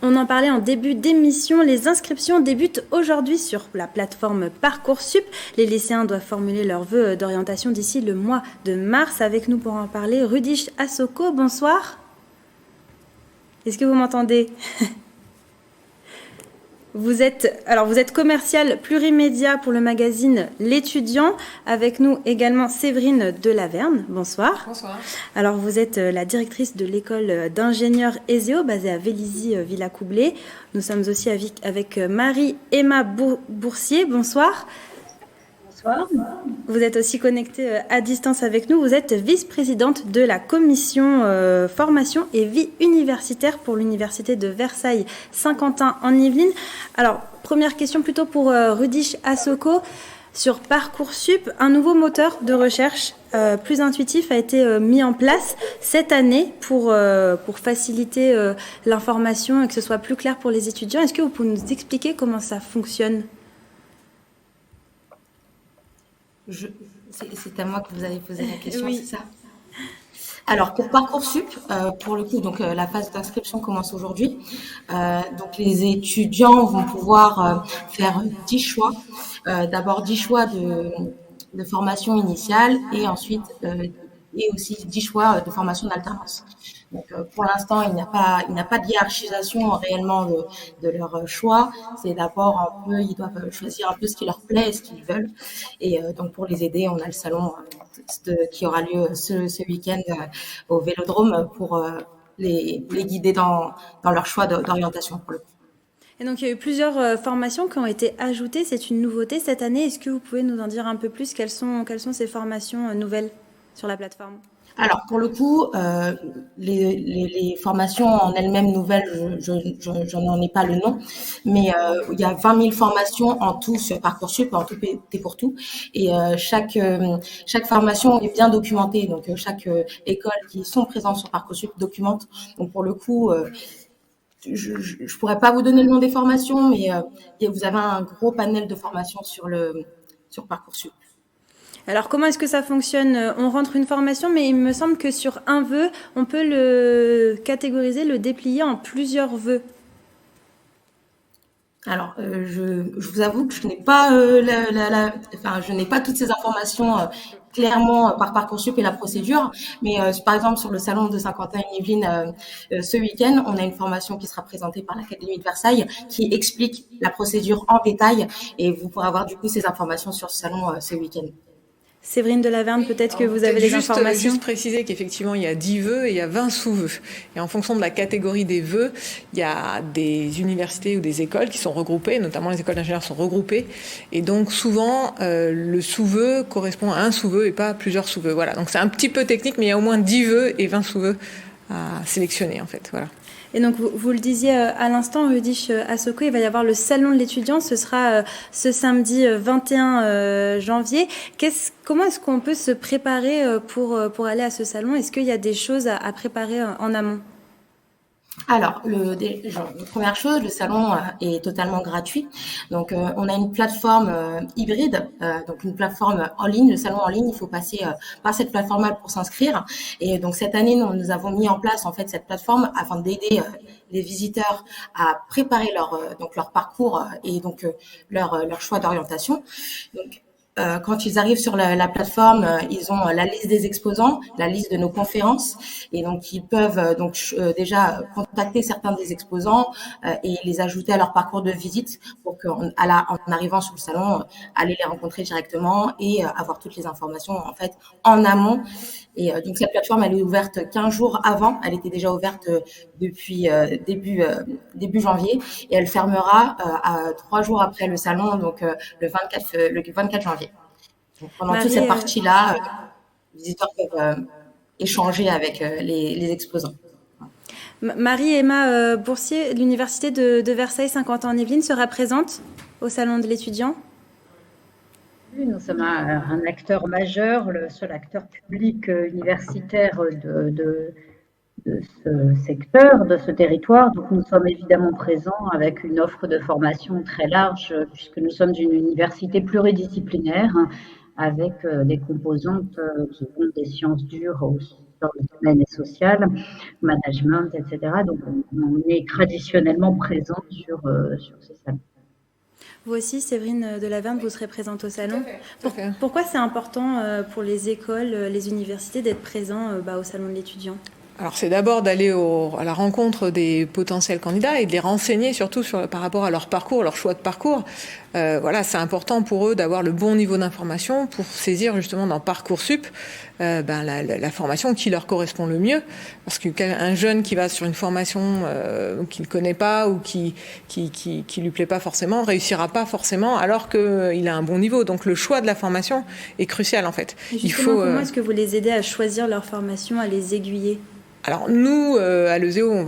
On en parlait en début d'émission, les inscriptions débutent aujourd'hui sur la plateforme Parcoursup. Les lycéens doivent formuler leurs vœux d'orientation d'ici le mois de mars. Avec nous pour en parler, Rudish Assoko, bonsoir. Est-ce que vous m'entendez? Vous êtes commercial plurimédia pour le magazine L'Étudiant. Avec nous également Séverine Delaverne. Bonsoir. Bonsoir. Alors, vous êtes la directrice de l'école d'ingénieurs ESEO basée à Vélizy-Villacoublay. Nous sommes aussi avec Marie-Emma Boursier. Bonsoir. Bonsoir. Vous êtes aussi connectée à distance avec nous. Vous êtes vice-présidente de la commission formation et vie universitaire pour l'université de Versailles-Saint-Quentin en Yvelines. Alors, première question plutôt pour Rudish Assoko. Sur Parcoursup, un nouveau moteur de recherche plus intuitif a été mis en place cette année pour faciliter l'information et que ce soit plus clair pour les étudiants. Est-ce que vous pouvez nous expliquer comment ça fonctionne ? C'est à moi que vous avez posé la question, Oui. c'est ça? Alors, pour Parcoursup, pour le coup, donc la phase d'inscription commence aujourd'hui. Donc, les étudiants vont pouvoir faire 10 choix. D'abord 10 choix de formation initiale et ensuite et aussi 10 choix de formation d'alternance. Donc, pour l'instant, il n'y a pas de hiérarchisation réellement de leur choix. C'est d'abord un peu, ils doivent choisir un peu ce qui leur plaît et ce qu'ils veulent. Et donc, pour les aider, on a le salon qui aura lieu ce week-end au Vélodrome pour les guider dans leur choix d'orientation pour le coup. Et donc, il y a eu plusieurs formations qui ont été ajoutées. C'est une nouveauté cette année. Est-ce que vous pouvez nous en dire un peu plus? Quelles sont ces formations nouvelles sur la plateforme? Alors, pour le coup, les formations en elles-mêmes nouvelles, je n'en ai pas le nom, mais il y a 20 000 formations en tout sur Parcoursup, en tout et pour tout. Et chaque formation est bien documentée. Donc, chaque école qui sont présentes sur Parcoursup documente. Donc, pour le coup, je pourrais pas vous donner le nom des formations, mais vous avez un gros panel de formations sur Parcoursup. Alors, comment est-ce que ça fonctionne? On rentre une formation, mais il me semble que sur un vœu, on peut le catégoriser, le déplier en plusieurs vœux. Alors, je vous avoue que je n'ai pas je n'ai pas toutes ces informations clairement par Parcoursup et la procédure, mais par exemple sur le salon de Saint-Quentin-en-Yvelines ce week-end, on a une formation qui sera présentée par l'Académie de Versailles qui explique la procédure en détail et vous pourrez avoir du coup ces informations sur ce salon ce week-end. Séverine Delaverne, peut-être que vous avez des informations. Juste préciser qu'effectivement, il y a 10 vœux et il y a 20 sous-vœux. Et en fonction de la catégorie des vœux, il y a des universités ou des écoles qui sont regroupées, notamment les écoles d'ingénieurs sont regroupées. Et donc, souvent, le sous-vœu correspond à un sous-vœu et pas à plusieurs sous-vœux. Voilà. Donc, c'est un petit peu technique, mais il y a au moins 10 vœux et 20 sous-vœux à sélectionner, en fait. Voilà. Et donc, vous le disiez à l'instant, Rudish Assoko, il va y avoir le salon de l'étudiant. Ce sera ce samedi 21 janvier. Comment est-ce qu'on peut se préparer pour aller à ce salon? Est-ce qu'il y a des choses à préparer en amont? Alors, première chose, le salon est totalement gratuit. Donc, on a une plateforme hybride, donc une plateforme en ligne. Le salon en ligne, il faut passer par cette plateforme-là pour s'inscrire. Et donc, cette année, nous avons mis en place en fait cette plateforme afin d'aider les visiteurs à préparer leur parcours et donc leur choix d'orientation. Donc, quand ils arrivent sur la plateforme, ils ont la liste des exposants, la liste de nos conférences, et donc ils peuvent déjà contacter certains des exposants et les ajouter à leur parcours de visite pour qu'en arrivant sur le salon, aller les rencontrer directement et avoir toutes les informations en fait en amont. Et donc cette plateforme, elle est ouverte 15 jours avant. Elle était déjà ouverte depuis début janvier et elle fermera 3 jours après le salon, donc le 24 janvier. Donc, pendant toute cette partie-là, les visiteurs peuvent échanger avec les exposants. Marie-Emma Boursier, l'université de Versailles-Saint-Quentin-en-Yvelines sera présente au salon de l'étudiant? Oui, nous sommes un acteur majeur, le seul acteur public universitaire de ce secteur, de ce territoire. Donc, nous sommes évidemment présents avec une offre de formation très large, puisque nous sommes une université pluridisciplinaire avec des composantes qui vont des sciences dures dans le domaine social, management, etc. Donc, on est traditionnellement présent sur ces salons. Vous aussi, Séverine Delaverne, vous serez présente au salon. Tout à fait. Pourquoi c'est important pour les écoles, les universités d'être présents au salon de l'étudiant? Alors c'est d'abord d'aller à la rencontre des potentiels candidats et de les renseigner surtout par rapport à leur parcours, leur choix de parcours. Voilà, c'est important pour eux d'avoir le bon niveau d'information pour saisir justement dans Parcoursup la formation qui leur correspond le mieux. Parce qu'un jeune qui va sur une formation qu'il ne connaît pas ou qui lui plaît pas forcément, réussira pas forcément alors qu'il a un bon niveau. Donc le choix de la formation est crucial en fait. Comment est-ce que vous les aidez à choisir leur formation, à les aiguiller? Alors nous, à l'ESEO, on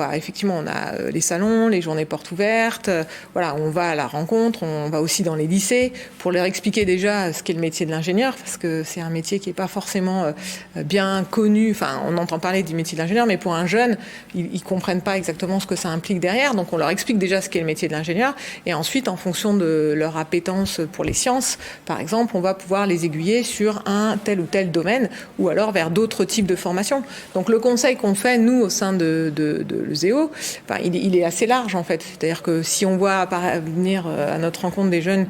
a les salons, les journées portes ouvertes, voilà, on va à la rencontre, on va aussi dans les lycées pour leur expliquer déjà ce qu'est le métier de l'ingénieur, parce que c'est un métier qui n'est pas forcément bien connu, enfin on entend parler du métier de l'ingénieur, mais pour un jeune, ils comprennent pas exactement ce que ça implique derrière, donc on leur explique déjà ce qu'est le métier de l'ingénieur, et ensuite en fonction de leur appétence pour les sciences, par exemple, on va pouvoir les aiguiller sur un tel ou tel domaine, ou alors vers d'autres types de formations. Donc le conseil qu'on fait, nous, au sein de l'ESEO, il est assez large, en fait. C'est-à-dire que si on voit venir à notre rencontre des jeunes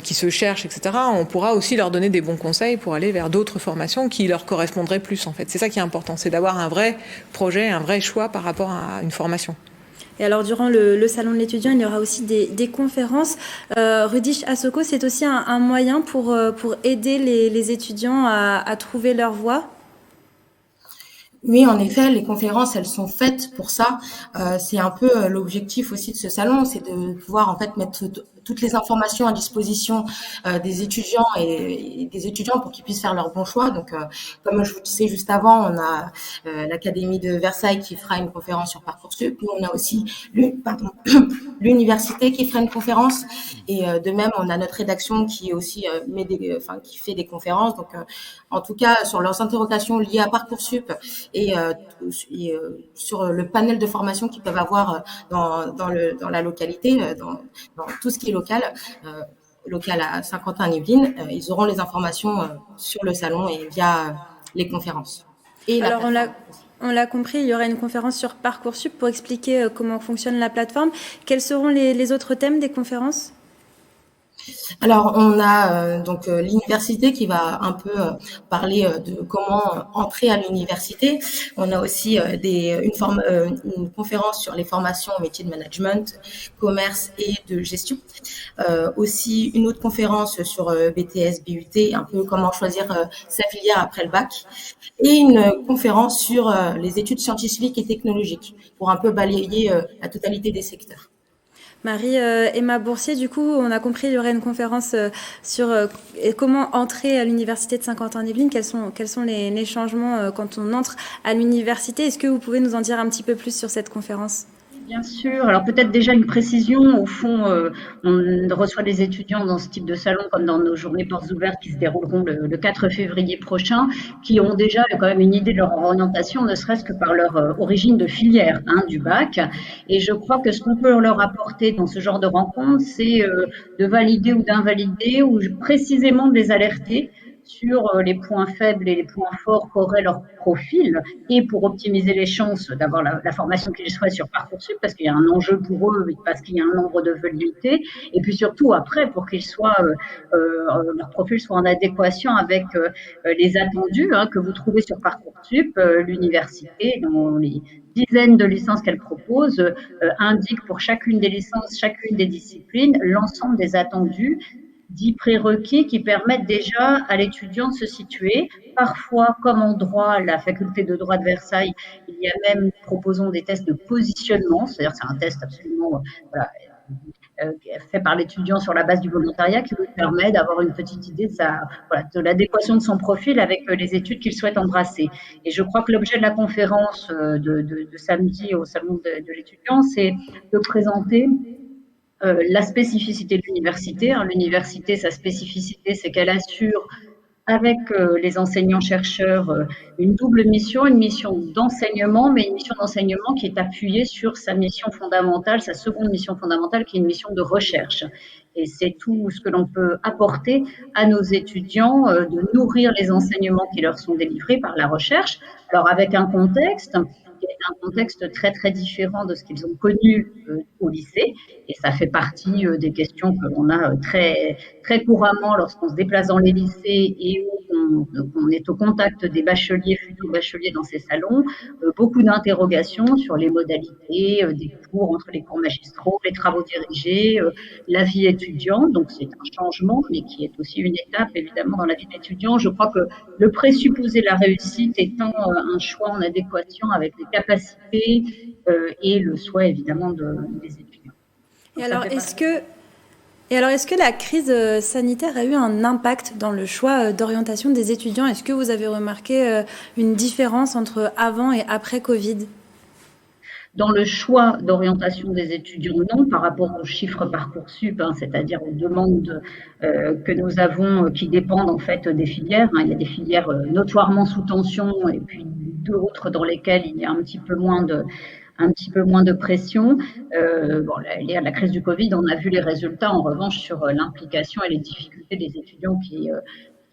qui se cherchent, etc., on pourra aussi leur donner des bons conseils pour aller vers d'autres formations qui leur correspondraient plus, en fait. C'est ça qui est important, c'est d'avoir un vrai projet, un vrai choix par rapport à une formation. Et alors, durant le salon de l'étudiant, il y aura aussi des conférences. Rudish Assoko, c'est aussi un moyen pour aider les étudiants à trouver leur voie? Oui, en effet, les conférences, elles sont faites pour ça. C'est un peu l'objectif aussi de ce salon, c'est de pouvoir en fait mettre toutes les informations à disposition des étudiants et des étudiants pour qu'ils puissent faire leur bon choix. Donc, comme je vous disais juste avant, on a l'Académie de Versailles qui fera une conférence sur Parcoursup. Nous, on a aussi l'université qui fera une conférence. Et de même, on a notre rédaction qui aussi qui fait des conférences. Donc, en tout cas, sur leurs interrogations liées à Parcoursup et sur le panel de formation qu'ils peuvent avoir dans la localité, dans tout ce qui est local à Saint-Quentin-en-Yvelines, ils auront les informations sur le salon et via les conférences. Et alors, on l'a compris, il y aura une conférence sur Parcoursup pour expliquer comment fonctionne la plateforme. Quels seront les autres thèmes des conférences ? Alors, on a donc l'université qui va un peu parler de comment entrer à l'université. On a aussi une conférence sur les formations au métier de management, commerce et de gestion. Aussi une autre conférence sur BTS, BUT, un peu comment choisir sa filière après le bac. Et une conférence sur les études scientifiques et technologiques pour un peu balayer la totalité des secteurs. Marie-Emma Boursier, du coup, on a compris, il y aurait une conférence sur comment entrer à l'université de Saint-Quentin-en-Yvelines. Quels sont les changements quand on entre à l'université? Est-ce que vous pouvez nous en dire un petit peu plus sur cette conférence? Bien sûr. Alors peut-être déjà une précision. Au fond, on reçoit des étudiants dans ce type de salon comme dans nos journées portes ouvertes qui se dérouleront le 4 février prochain, qui ont déjà quand même une idée de leur orientation, ne serait-ce que par leur origine de filière du bac. Et je crois que ce qu'on peut leur apporter dans ce genre de rencontre, c'est de valider ou d'invalider ou précisément de les alerter sur les points faibles et les points forts qu'aurait leur profil et pour optimiser les chances d'avoir la formation qu'ils souhaitent sur Parcoursup parce qu'il y a un enjeu pour eux, parce qu'il y a un nombre de velléités et puis surtout après pour qu'ils leur profil soit en adéquation avec les attendus que vous trouvez sur Parcoursup. L'université, dans les dizaines de licences qu'elle propose, indique pour chacune des licences, chacune des disciplines, l'ensemble des attendus 10 prérequis qui permettent déjà à l'étudiant de se situer. Parfois, comme en droit, la faculté de droit de Versailles, il y a même, proposons des tests de positionnement, c'est-à-dire c'est un test absolument fait par l'étudiant sur la base du volontariat qui lui permet d'avoir une petite idée de l'adéquation de son profil avec les études qu'il souhaite embrasser. Et je crois que l'objet de la conférence de samedi au salon de l'étudiant, c'est de présenter la spécificité de l'université. L'université, sa spécificité, c'est qu'elle assure avec les enseignants-chercheurs une double mission, une mission d'enseignement, mais une mission d'enseignement qui est appuyée sur sa mission fondamentale, sa seconde mission fondamentale, qui est une mission de recherche. Et c'est tout ce que l'on peut apporter à nos étudiants, de nourrir les enseignements qui leur sont délivrés par la recherche. Alors avec un contexte qui est un contexte très très différent de ce qu'ils ont connu au lycée, et ça fait partie des questions que l'on a très très couramment lorsqu'on se déplace dans les lycées et où on est au contact des bacheliers, futurs bacheliers dans ces salons, beaucoup d'interrogations sur les modalités des cours, entre les cours magistraux, les travaux dirigés, la vie étudiante. Donc c'est un changement, mais qui est aussi une étape évidemment dans la vie d'étudiant. Je crois que le présupposé de la réussite étant un choix en adéquation avec les capacités et le souhait évidemment des étudiants. Et alors, est-ce que la crise sanitaire a eu un impact dans le choix d'orientation des étudiants? Est-ce que vous avez remarqué une différence entre avant et après Covid? Dans le choix d'orientation des étudiants, non, par rapport aux chiffres Parcoursup, c'est-à-dire aux demandes que nous avons qui dépendent en fait des filières. Il y a des filières notoirement sous tension et puis d'autres dans lesquelles il y a un petit peu moins de pression. Lié à la crise du Covid, on a vu les résultats en revanche sur l'implication et les difficultés des étudiants qui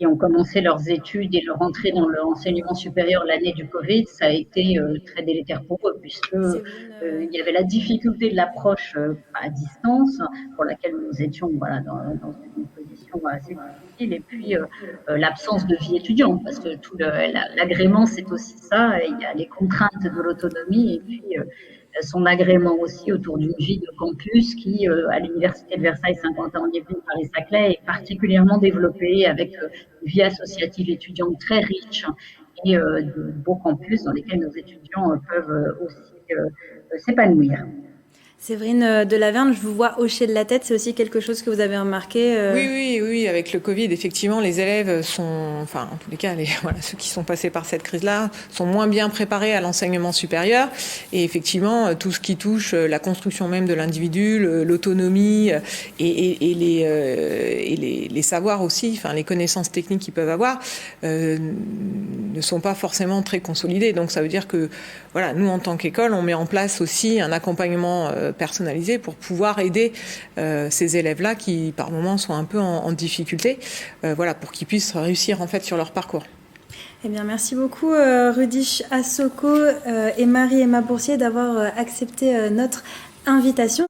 ont commencé leurs études et leur entrée dans l'enseignement supérieur l'année du Covid. Ça a été très délétère pour eux, puisque il y avait la difficulté de l'approche à distance, pour laquelle nous étions dans une position assez difficile, et puis l'absence de vie étudiante, parce que tout l'agrément, c'est aussi ça, et il y a les contraintes de l'autonomie, et puis son agrément aussi autour d'une vie de campus qui, à l'Université de Versailles Saint-Quentin-en-Yvelines Paris-Saclay, est particulièrement développée avec une vie associative étudiante très riche et de beaux campus dans lesquels nos étudiants peuvent aussi s'épanouir. Séverine Delaverne, je vous vois hocher de la tête, c'est aussi quelque chose que vous avez remarqué Oui, avec le Covid, effectivement, les élèves sont, enfin, en tous les cas, ceux qui sont passés par cette crise-là sont moins bien préparés à l'enseignement supérieur. Et effectivement, tout ce qui touche la construction même de l'individu, l'autonomie et les savoirs aussi, enfin, les connaissances techniques qu'ils peuvent avoir, ne sont pas forcément très consolidées. Donc, ça veut dire que, nous, en tant qu'école, on met en place aussi un accompagnement personnalisé pour pouvoir aider ces élèves-là qui, par moments, sont un peu en difficulté, pour qu'ils puissent réussir en fait sur leur parcours. Eh bien, merci beaucoup Rudish Assoko et Marie-Emma Boursier d'avoir accepté notre invitation.